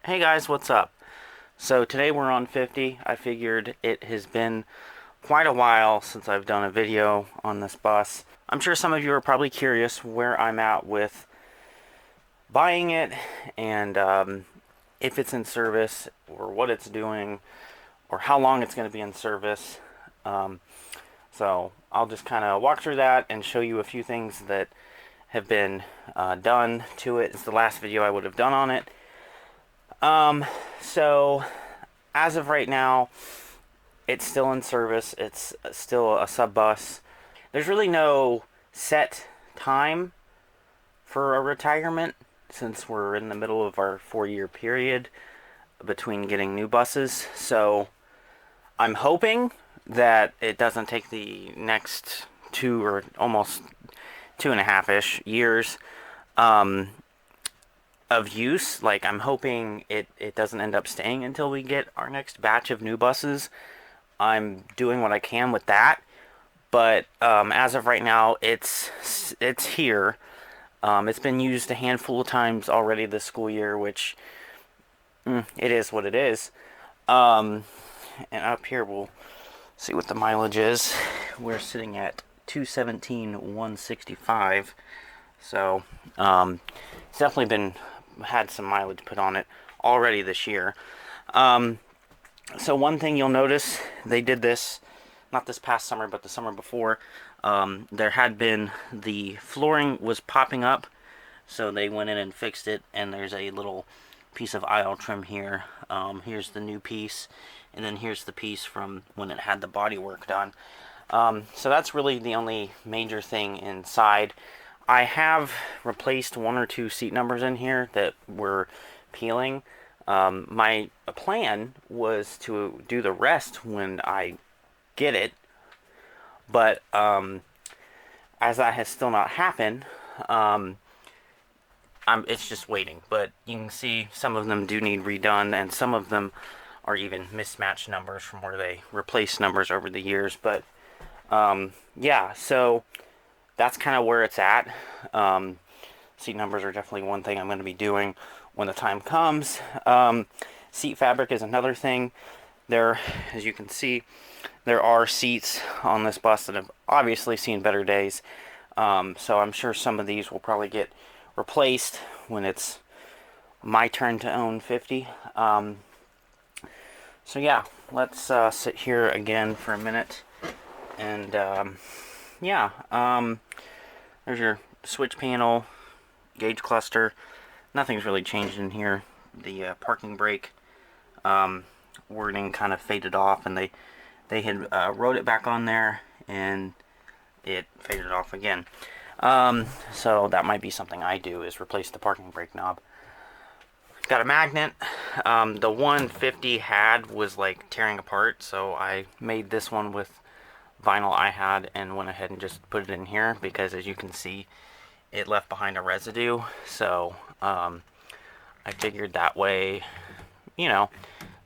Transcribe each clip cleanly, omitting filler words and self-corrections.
Hey guys, what's up? So today we're on 50. I figured it has been quite a while since I've done a video on this bus. I'm sure some of you are probably curious where I'm at with buying it and if it's in service or what it's doing or how long it's going to be in service. Um, so I'll just kind of walk through that and show you a few things that have been done to it. It's the last video I would have done on it. So as of right now, it's still in service. It's still a sub bus. There's really no set time for a retirement since we're in the middle of our 4-year period between getting new buses. So I'm hoping that it doesn't take the next 2 or almost 2.5-ish years of use. Like, I'm hoping it doesn't end up staying until we get our next batch of new buses. I'm doing what I can with that, but as of right now, it's here. It's been used a handful of times already this school year, which it is what it is. And up here we'll see what the mileage is. We're sitting at 217,165. So it's definitely been had some mileage put on it already this year. So one thing you'll notice, they did this not this past summer but the summer before. There had been, the flooring was popping up, so they went in and fixed it, and there's a little piece of aisle trim here. Here's the new piece, and then here's the piece from when it had the body work done. So that's really the only major thing inside. I have replaced 1 or 2 seat numbers in here that were peeling. My plan was to do the rest when I get it, but as that has still not happened, it's just waiting. But you can see some of them do need redone, and some of them are even mismatched numbers from where they replaced numbers over the years. But yeah, so that's kind of where it's at. Seat numbers are definitely one thing I'm going to be doing when the time comes. Seat fabric is another thing. There, as you can see, there are seats on this bus that have obviously seen better days. So I'm sure some of these will probably get replaced when it's my turn to own 50. So yeah, let's sit here again for a minute. And yeah, there's your switch panel, gauge cluster. Nothing's really changed in here. The parking brake wording kind of faded off, and they had wrote it back on there, and it faded off again. So that might be something I do, is replace the parking brake knob. Got a magnet. The 150 was like tearing apart, so I made this one with vinyl I had and went ahead and just put it in here, because as you can see, it left behind a residue. So I figured that way, you know,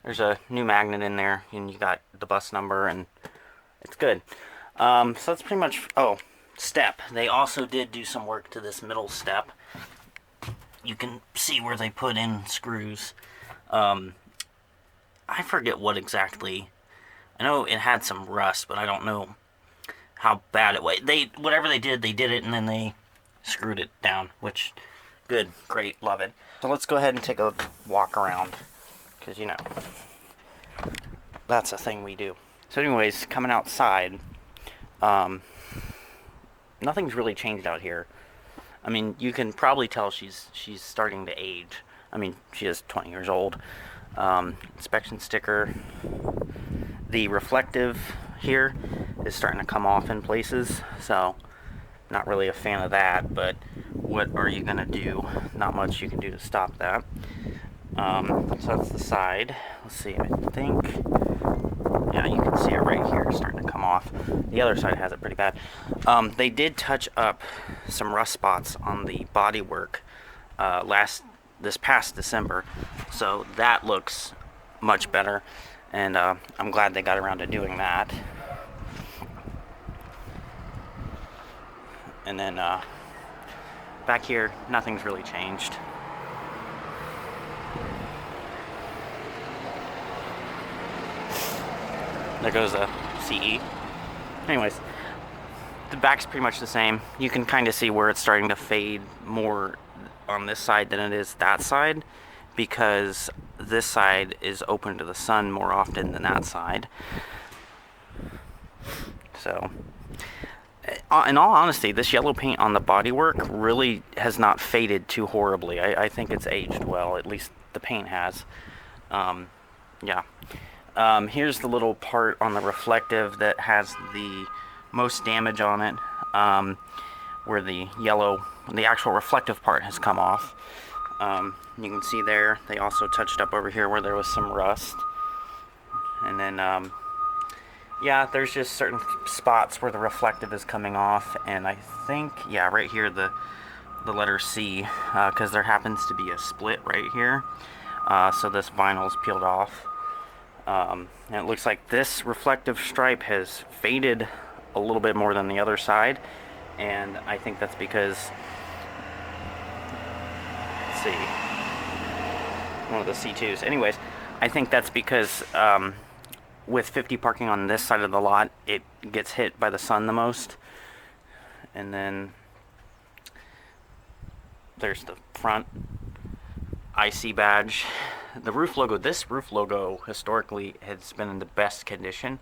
there's a new magnet in there and you got the bus number, and it's good. So that's pretty much. Oh, step. They also did do some work to this middle step. You can see where they put in screws. I forget what exactly. I know it had some rust, but I don't know how bad it was. Whatever they did it, and then they screwed it down, which, good, great, love it. So let's go ahead and take a walk around, because, you know, that's a thing we do. So anyways, coming outside, nothing's really changed out here. I mean, you can probably tell she's starting to age. I mean, she is 20 years old. Inspection sticker. The reflective here is starting to come off in places, so not really a fan of that, but what are you gonna do? Not much you can do to stop that. So that's the side. Let's see, I think, yeah, you can see it right here starting to come off. The other side has it pretty bad. They did touch up some rust spots on the bodywork this past December, so that looks much better, and I'm glad they got around to doing that. And then back here, nothing's really changed. There goes a CE. Anyways, the back's pretty much the same. You can kind of see where it's starting to fade more on this side than it is that side, because this side is open to the sun more often than that side. So, in all honesty, this yellow paint on the bodywork really has not faded too horribly. I think it's aged well, at least the paint has. Yeah. Here's the little part on the reflective that has the most damage on it, where the actual reflective part has come off. You can see there, they also touched up over here where there was some rust. And then, yeah, there's just certain spots where the reflective is coming off, and I think, yeah, right here, the letter C, because there happens to be a split right here, so this vinyl's peeled off. And it looks like this reflective stripe has faded a little bit more than the other side, and I think that's because, let's see, one of the C2s. Anyways, I think that's because with 50 parking on this side of the lot, it gets hit by the sun the most. And then there's the front IC badge. The roof logo, this roof logo historically has been in the best condition,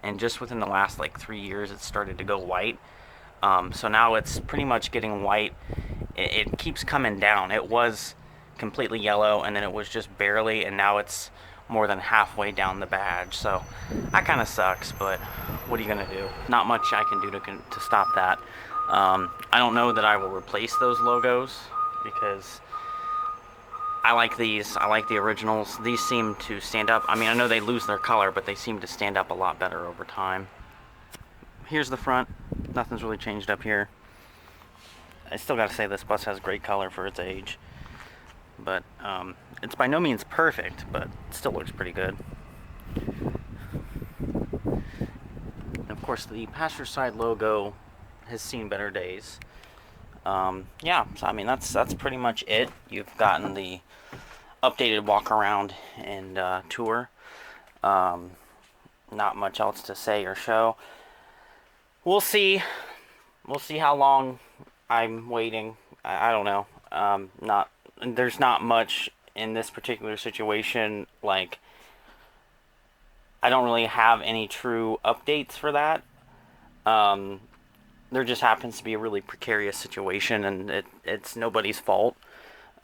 and just within the last like 3 years it started to go white. So now it's pretty much getting white. It keeps coming down. It was completely yellow, and then it was just barely, and now it's more than halfway down the badge. So that kind of sucks, but what are you gonna do? Not much I can do to stop that. I don't know that I will replace those logos, because I like these. I like the originals. These seem to stand up. I mean, I know they lose their color, but they seem to stand up a lot better over time. Here's the front. Nothing's really changed up here. I still gotta say this bus has great color for its age. But it's by no means perfect, but it still looks pretty good. And of course, the passenger side logo has seen better days. Yeah, so I mean, that's pretty much it. You've gotten the updated walk around and tour. Not much else to say or show. We'll see how long I'm waiting. I don't know. There's not much in this particular situation. Like, I don't really have any true updates for that. There just happens to be a really precarious situation, and it's nobody's fault.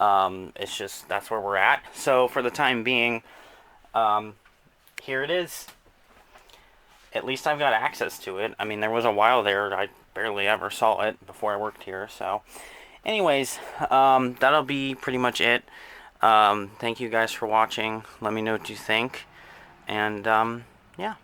It's just, that's where we're at. So for the time being, here it is. At least I've got access to it. I mean, there was a while there I barely ever saw it before I worked here. So anyways, that'll be pretty much it. Thank you guys for watching. Let me know what you think. And yeah.